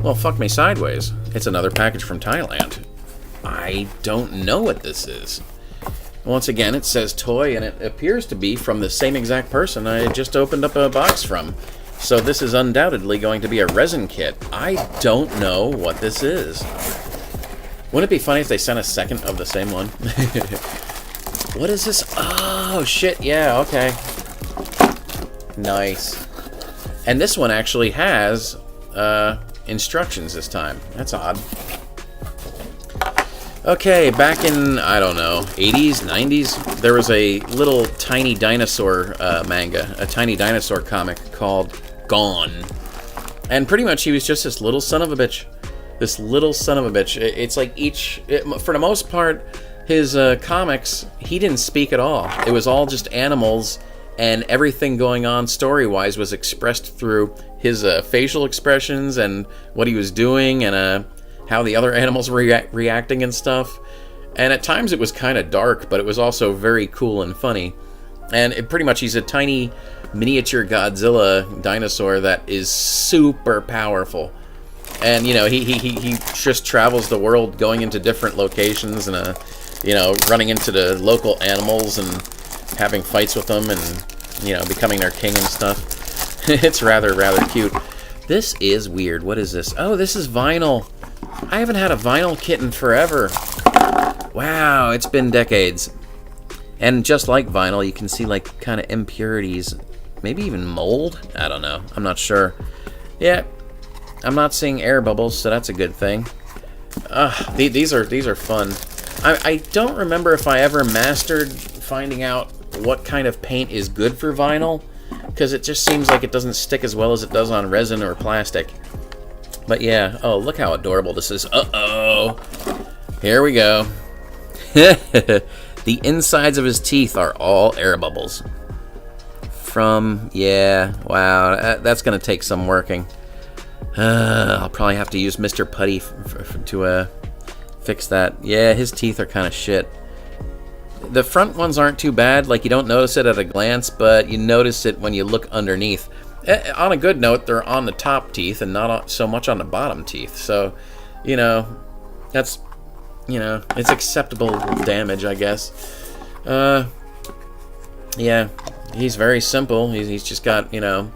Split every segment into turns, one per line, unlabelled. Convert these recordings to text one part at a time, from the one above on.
Well, fuck me sideways. It's another package from Thailand. I don't know what this is. Once again, it says toy, and it appears to be from the same exact person I just opened up a box from. So this is undoubtedly going to be a resin kit. I don't know what this is. Wouldn't it be funny if they sent a second of the same one? What is this? Oh, shit, yeah, okay. Nice. And this one actually has instructions this time. That's odd. Okay, back in, I don't know, 80s, 90s, there was a little tiny dinosaur manga, a tiny dinosaur comic called GON. And pretty much he was just this little son of a bitch. This little son of a bitch. It's like for the most part, his comics, he didn't speak at all. It was all just animals, and everything going on story-wise was expressed through his facial expressions and what he was doing and how the other animals were reacting and stuff. And at times it was kind of dark, but it was also very cool and funny. And pretty much he's a tiny miniature Godzilla dinosaur that is super powerful. And, you know, he just travels the world going into different locations and, you know, running into the local animals and having fights with them and, you know, becoming their king and stuff. It's rather cute. This is weird. What is this? Oh, this is vinyl. I haven't had a vinyl kit in forever. Wow, it's been decades. And just like vinyl, you can see, like, kind of impurities. Maybe even mold? I don't know. I'm not sure. Yeah, I'm not seeing air bubbles, so that's a good thing. These are fun. I don't remember if I ever mastered finding out what kind of paint is good for vinyl, because it just seems like it doesn't stick as well as it does on resin or plastic. But yeah, oh, look how adorable this is. Uh-oh. Here we go. The insides of his teeth are all air bubbles. Yeah, wow, that's going to take some working. I'll probably have to use Mr. Putty to fix that. Yeah, his teeth are kind of shit. The front ones aren't too bad, like you don't notice it at a glance, but you notice it when you look underneath. On a good note, they're on the top teeth and not so much on the bottom teeth. So, you know, that's, you know, it's acceptable damage, I guess. Yeah, he's very simple. He's just got, you know,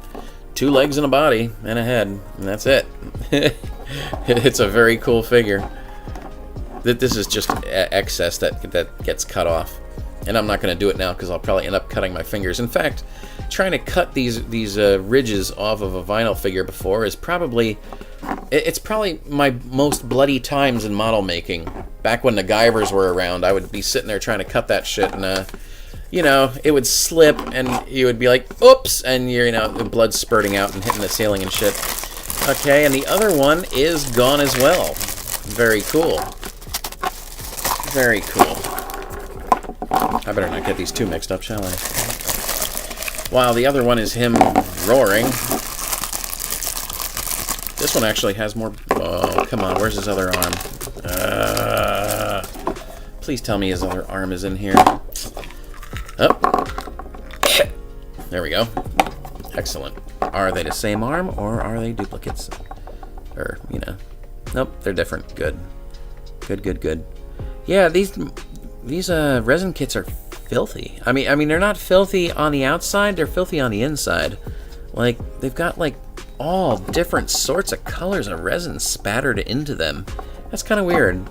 2 legs and a body and a head, and that's it. It's a very cool figure. This is just excess that gets cut off, and I'm not going to do it now because I'll probably end up cutting my fingers. In fact, trying to cut these ridges off of a vinyl figure before is probably my most bloody times in model making. Back when the Guyvers were around, I would be sitting there trying to cut that shit, and you know, it would slip, and you would be like, oops, and you know, the blood's spurting out and hitting the ceiling and shit. Okay, and the other one is gone as well. Very cool. Very cool. I better not get these two mixed up, shall I? While the other one is him roaring. This one actually has more... Oh, come on, where's his other arm? Please tell me his other arm is in here. Oh. There we go. Excellent. Are they the same arm, or are they duplicates? Or, you know... Nope, they're different. Good. Good. Yeah, these resin kits are filthy. I mean, they're not filthy on the outside, they're filthy on the inside. Like, they've got, like, all different sorts of colors of resin spattered into them. That's kind of weird.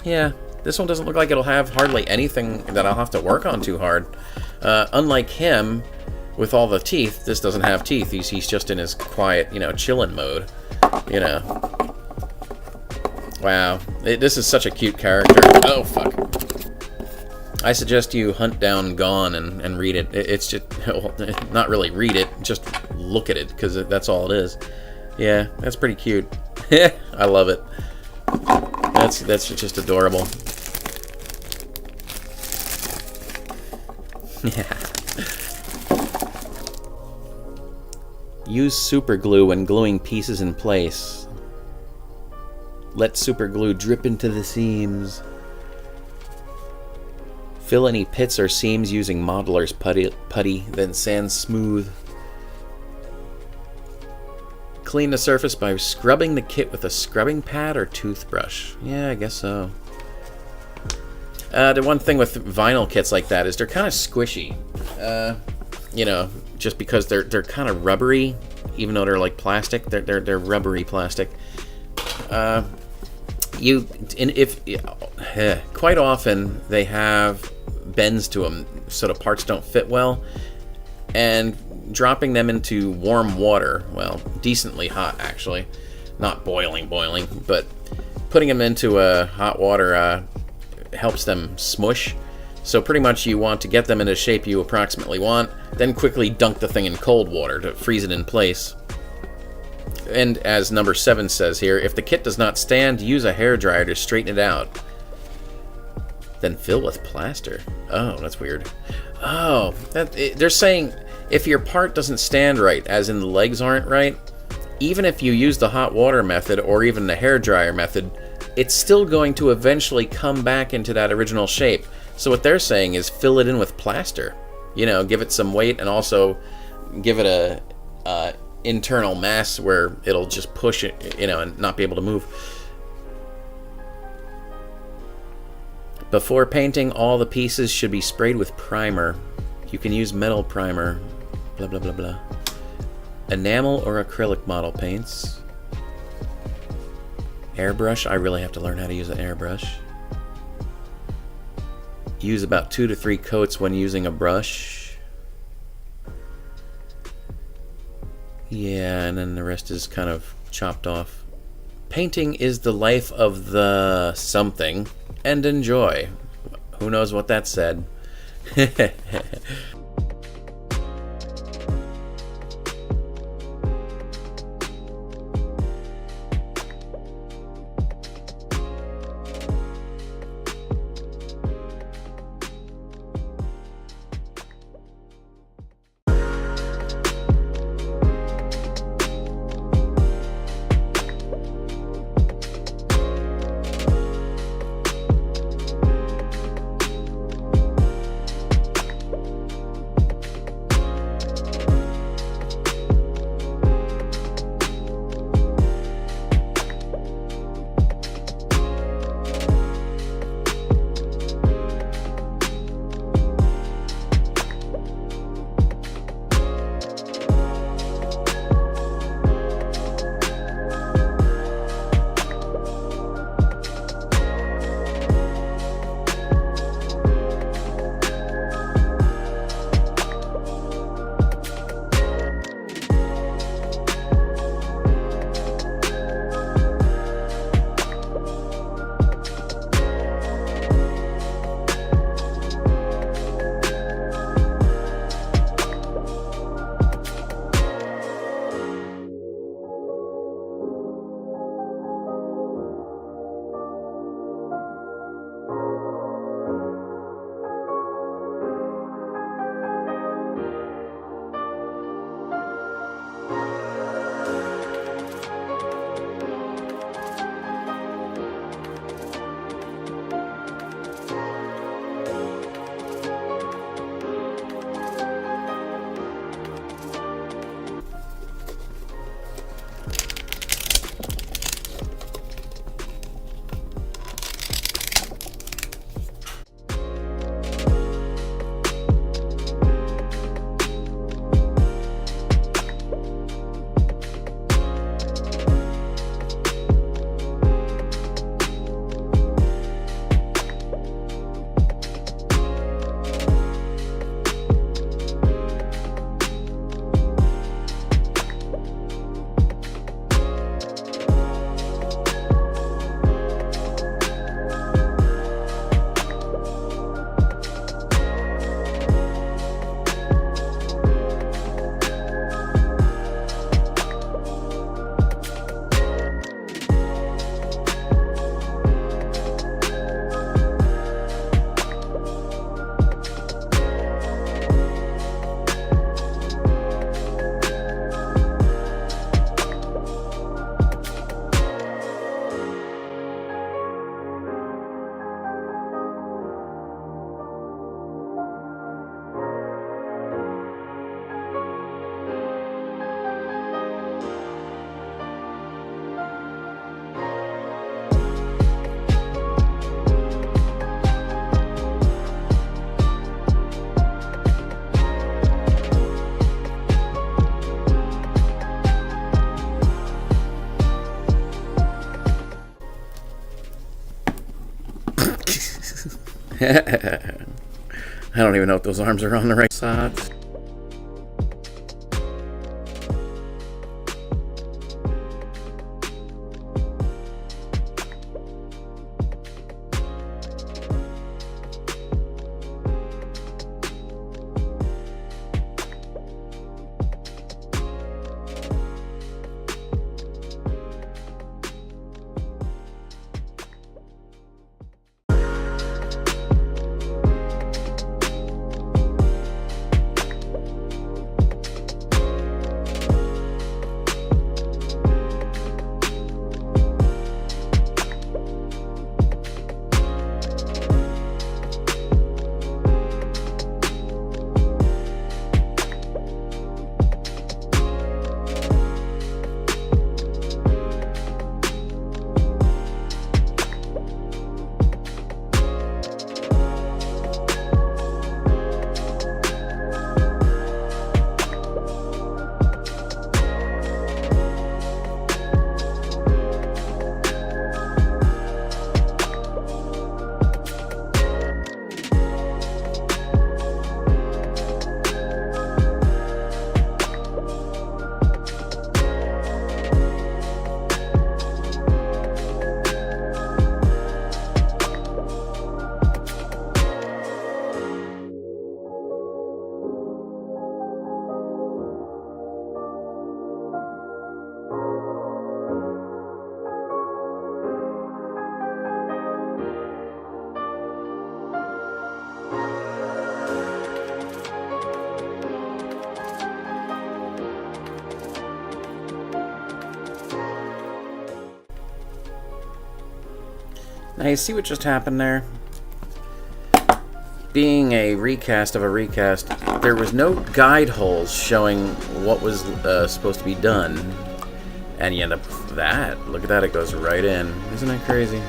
Yeah, this one doesn't look like it'll have hardly anything that I'll have to work on too hard. Unlike him, with all the teeth, this doesn't have teeth. He's just in his quiet, you know, chillin' mode. You know. Wow, this is such a cute character. Oh, fuck. I suggest you hunt down GON and read it. It's just, well, not really read it, just look at it, because that's all it is. Yeah, that's pretty cute. I love it. That's just adorable. Yeah. Use super glue when gluing pieces in place. Let super glue drip into the seams. Fill any pits or seams using modeler's putty, then sand smooth. Clean the surface by scrubbing the kit with a scrubbing pad or toothbrush. Yeah, I guess so. The one thing with vinyl kits like that is they're kind of squishy. You know, just because they're kind of rubbery, even though they're like plastic. They're rubbery plastic. Quite often they have bends to them, so the parts don't fit well, and dropping them into warm water, well, decently hot actually, not boiling, but putting them into hot water helps them smush. So pretty much you want to get them in the shape you approximately want, then quickly dunk the thing in cold water to freeze it in place. And as number 7 says here, if the kit does not stand, use a hairdryer to straighten it out. Then fill with plaster. Oh, that's weird. Oh, they're saying if your part doesn't stand right, as in the legs aren't right, even if you use the hot water method or even the hairdryer method, it's still going to eventually come back into that original shape. So what they're saying is fill it in with plaster. You know, give it some weight and also give it a internal mass where it'll just push it, you know, and not be able to move. Before painting, all the pieces should be sprayed with primer. You can use metal primer, blah blah blah blah. Enamel or acrylic model paints. Airbrush, I really have to learn how to use an airbrush. Use about 2 to 3 coats when using a brush. Yeah, and then the rest is kind of chopped off. Painting is the life of the something, and enjoy. Who knows what that said? I don't even know if those arms are on the right side. Now, you see what just happened there? Being a recast of a recast, there was no guide holes showing what was supposed to be done. And you end up with that. Look at that, it goes right in. Isn't that crazy?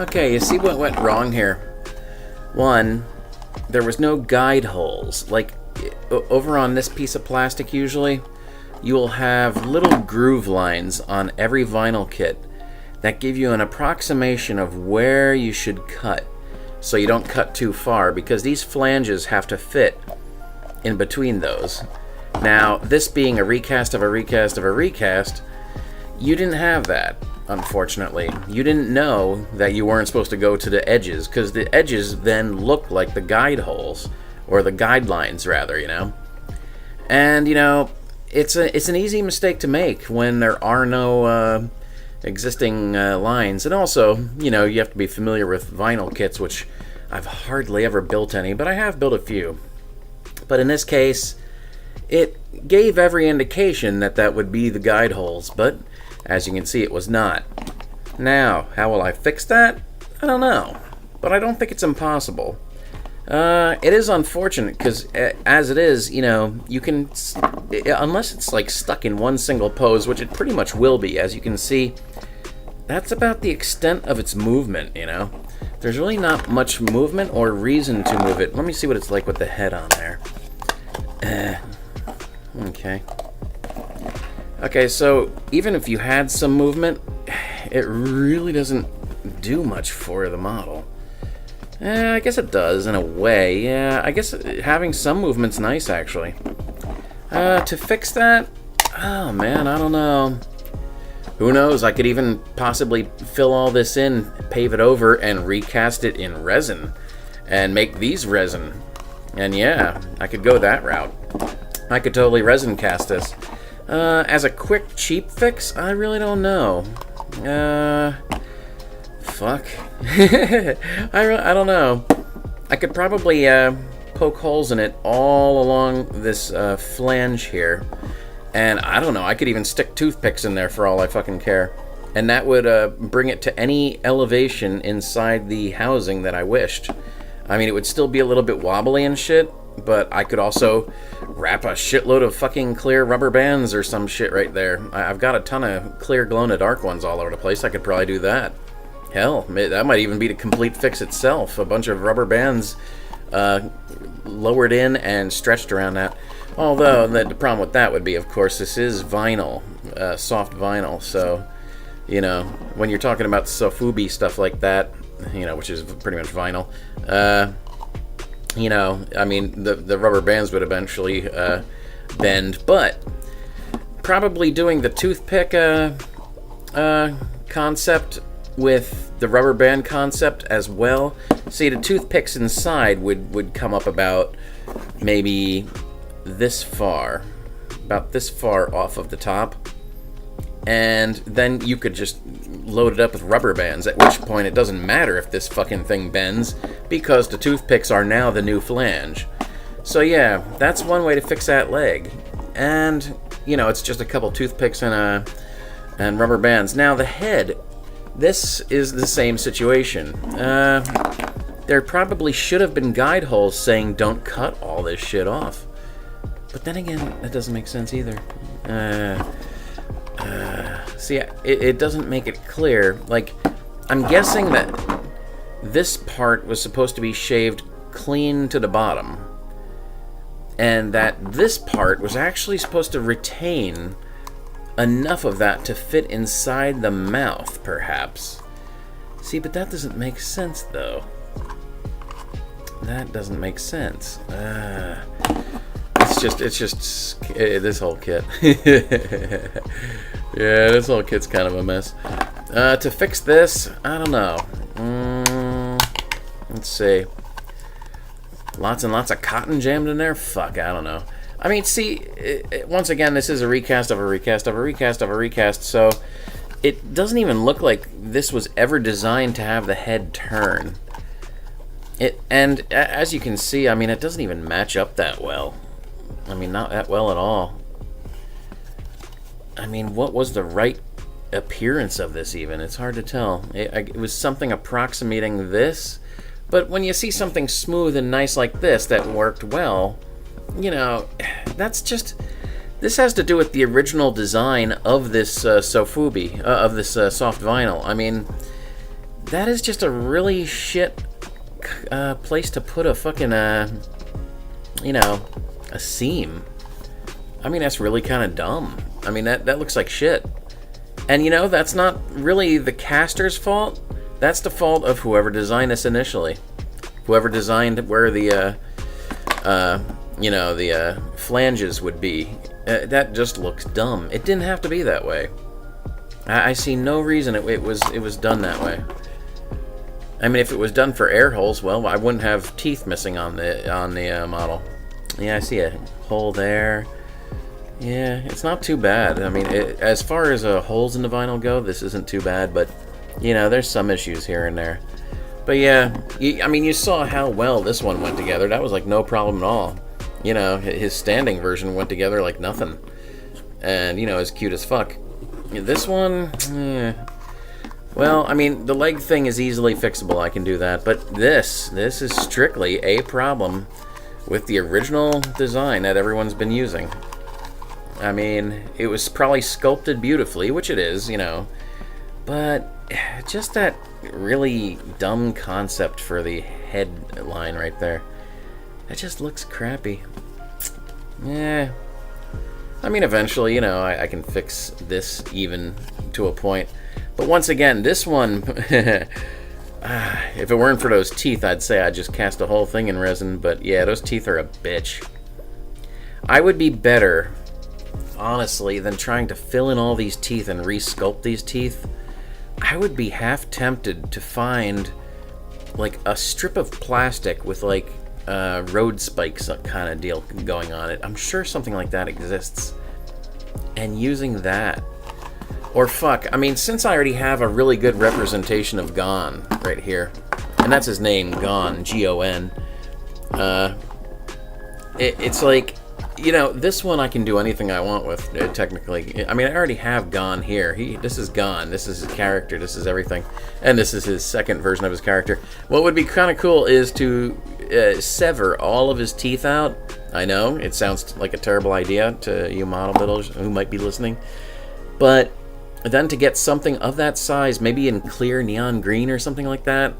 Okay, you see what went wrong here? One, there was no guide holes. Like, over on this piece of plastic usually, you will have little groove lines on every vinyl kit that give you an approximation of where you should cut, so you don't cut too far, because these flanges have to fit in between those. Now, this being a recast of a recast of a recast, you didn't have that. Unfortunately, you didn't know that you weren't supposed to go to the edges, because the edges then look like the guide holes, or the guidelines rather, you know. And you know, it's an easy mistake to make when there are no existing lines. And also, you know, you have to be familiar with vinyl kits, which I've hardly ever built any, but I have built a few. But in this case, it gave every indication that that would be the guide holes, but as you can see, it was not. Now, how will I fix that? I don't know, but I don't think it's impossible. It is unfortunate, because as it is, you know, you can, unless it's like stuck in one single pose, which it pretty much will be, as you can see, that's about the extent of its movement, you know. There's really not much movement or reason to move it. Let me see what it's like with the head on there. Okay. Okay, so even if you had some movement, it really doesn't do much for the model. I guess it does, in a way. Yeah, I guess having some movement's nice, actually. To fix that? Oh, man, I don't know. Who knows? I could even possibly fill all this in, pave it over, and recast it in resin. And make these resin. And yeah, I could go that route. I could totally resin cast this. As a quick, cheap fix, I really don't know. fuck? I don't know. I could probably poke holes in it all along this flange here. And I don't know, I could even stick toothpicks in there for all I fucking care. And that would bring it to any elevation inside the housing that I wished. I mean, it would still be a little bit wobbly and shit, but I could also wrap a shitload of fucking clear rubber bands or some shit right there. I've got a ton of clear glow-in-the-dark ones all over the place. I could probably do that. Hell, that might even be the complete fix itself. A bunch of rubber bands lowered in and stretched around that. Although, the problem with that would be, of course, this is vinyl, soft vinyl, so, you know, when you're talking about sofubi stuff like that, you know, which is pretty much vinyl, you know, I mean, the rubber bands would eventually bend, but probably doing the toothpick concept with the rubber band concept as well. See, the toothpicks inside would come up about maybe this far, about this far off of the top, and then you could just load it up with rubber bands, at which point it doesn't matter if this fucking thing bends, because the toothpicks are now the new flange. So yeah, that's one way to fix that leg. And, you know, it's just a couple toothpicks and rubber bands. Now the head, this is the same situation. There probably should have been guide holes saying don't cut all this shit off. But then again, that doesn't make sense either. See, it doesn't make it clear. Like, I'm guessing that this part was supposed to be shaved clean to the bottom, and that this part was actually supposed to retain enough of that to fit inside the mouth, perhaps. See, but that doesn't make sense, though. That doesn't make sense. It's just this whole kit. Yeah, this whole kit's kind of a mess. To fix this, I don't know. Let's see. Lots and lots of cotton jammed in there? Fuck, I don't know. I mean, see, once again, this is a recast of a recast of a recast of a recast, so it doesn't even look like this was ever designed to have the head turn. And as you can see, I mean, it doesn't even match up that well. I mean, not that well at all. I mean, what was the right appearance of this even? It's hard to tell. It was something approximating this, but when you see something smooth and nice like this that worked well, you know, that's just... This has to do with the original design of this sofubi, of this soft vinyl. I mean, that is just a really shit place to put a fucking, you know, a seam. I mean, that's really kind of dumb. I mean, that looks like shit. And, you know, that's not really the caster's fault. That's the fault of whoever designed this initially. Whoever designed where the, you know, the flanges would be. That just looks dumb. It didn't have to be that way. I see no reason it was done that way. I mean, if it was done for air holes, well, I wouldn't have teeth missing on the model. Yeah, I see a hole there. Yeah, it's not too bad. I mean, as far as holes in the vinyl go, this isn't too bad, but, you know, there's some issues here and there. But yeah, I mean, you saw how well this one went together. That was like no problem at all. You know, his standing version went together like nothing. And, you know, it's cute as fuck. This one, well, I mean, the leg thing is easily fixable. I can do that. But this is strictly a problem with the original design that everyone's been using. I mean, it was probably sculpted beautifully, which it is, you know. But just that really dumb concept for the headline right there. It just looks crappy. Yeah. I mean, eventually, you know, I can fix this even to a point. But once again, this one, if it weren't for those teeth, I'd say I'd just cast the whole thing in resin. But yeah, those teeth are a bitch. I would be better, honestly, than trying to fill in all these teeth and re-sculpt these teeth. I would be half tempted to find, like, a strip of plastic with, like, road spikes kind of deal going on it. I'm sure something like that exists. And using that Or fuck, I mean, since I already have a really good representation of GON right here, and that's his name, GON, G-O-N, it's like, you know, this one I can do anything I want with, technically. I mean, I already have GON here. This is GON. This is his character. This is everything. And this is his second version of his character. What would be kind of cool is to sever all of his teeth out. I know, it sounds like a terrible idea to you model builders who might be listening. But then to get something of that size, maybe in clear neon green or something like that,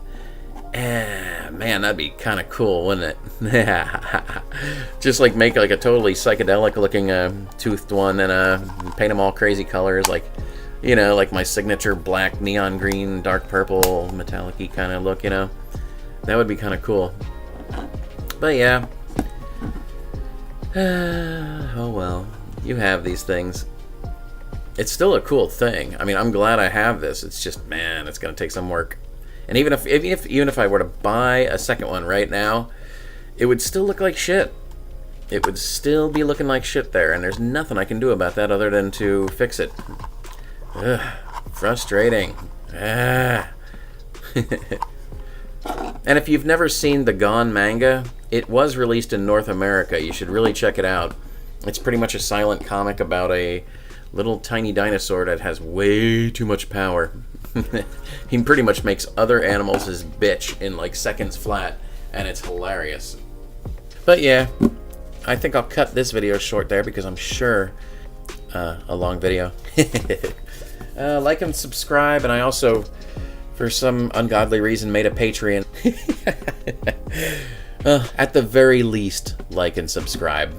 man, that'd be kind of cool, wouldn't it? Just like make like a totally psychedelic looking toothed one and paint them all crazy colors, like, you know, like my signature black neon green, dark purple, metallic-y kind of look, you know? That would be kind of cool. But yeah. Oh well, you have these things. It's still a cool thing. I mean, I'm glad I have this. It's just, man, it's gonna take some work. And even if I were to buy a second one right now, it would still look like shit. It would still be looking like shit there, and there's nothing I can do about that other than to fix it. Ugh, frustrating. Ah. And if you've never seen the GON manga, it was released in North America. You should really check it out. It's pretty much a silent comic about a little tiny dinosaur that has way too much power. He pretty much makes other animals his bitch in like seconds flat, and it's hilarious. But yeah, I think I'll cut this video short there because I'm sure a long video. Like and subscribe, and I also, for some ungodly reason, made a Patreon. At the very least, like and subscribe.